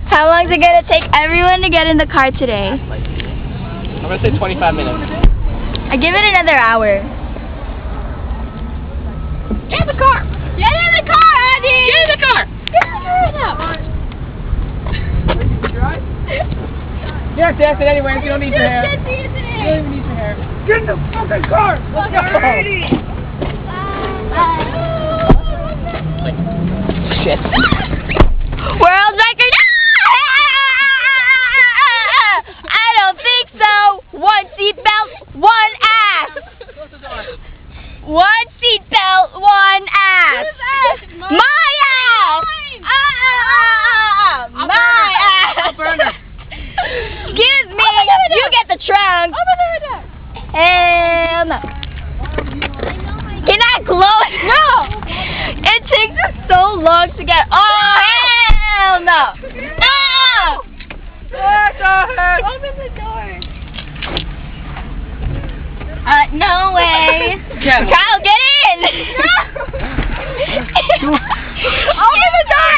How long is it gonna take everyone to get in the car today? I'm gonna say 25 minutes. I give it another hour. Get in the car! Get in the car, Andy! Get in the car! Get in the car now! You don't have to ask it anyways, you don't need your hair. You don't even need your hair. Get in the fucking car! Let's go! Shit. World record! I don't think so! One seatbelt, one ass! One seatbelt, one ass! My ass! My ass! I'll burn her. Excuse me! You get the trunk! Hell no! Can I close? No! It takes us so long to get. Oh hell no! No! Open the door! No way! Yeah. Kyle, get in! Open the door!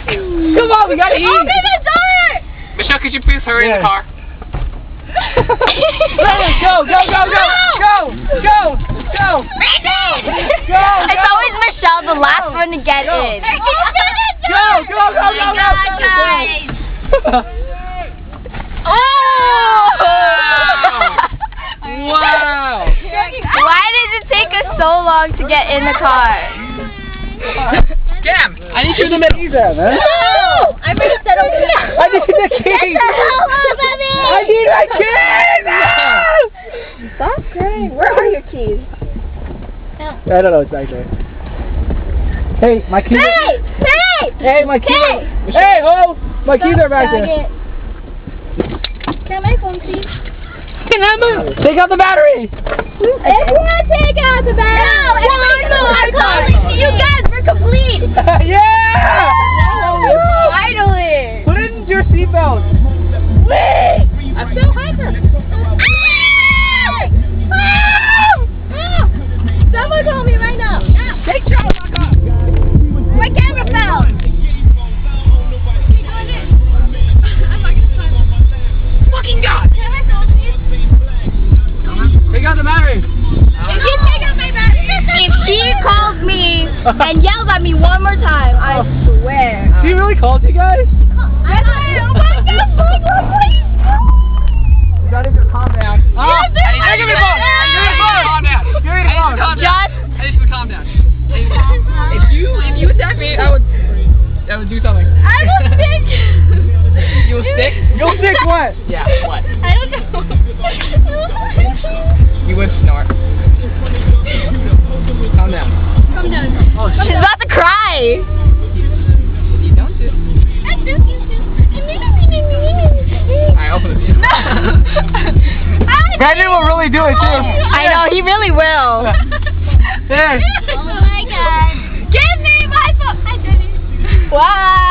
Come on, we gotta eat! Open the door! Michelle, could you please hurry in the car? Go! Go! It's always Michelle, the last one to get in. Go! Guys! Oh! Wow! Why did it take us so long to get in the car? Damn! I need you in the middle. Man. No! I already said open it. I need the keys! I need my keys! Stop crying. Where are your keys? I don't know, it's back there. Hey, my keys Hey, my keys Hey, oh! My keys are back there. Can I my phone, please? Can I move? Take out the battery! Everyone take out the battery! No, I'm calling you guys, we're complete! Yeah! Finally! Put in your seatbelt! Wait! I'm so hyper! Someone call me right now! Take your back off! My camera fell! Fucking God! Take out the battery! If she calls me and yells at me one more time, I swear. She really called you guys? Oh my God, please! You gotta just calm down. Calm down. Just. Calm down. If you attack me, I would do something. I will stick. You will stick? You'll stick what? Yeah, what? I don't know. You would snort. Calm down. Calm down. Oh, She's about to cry. You don't do. Alright, open it. Brandon will really do it too. I know, he really will. There. Oh my God. Give me my phone. I did it. Why?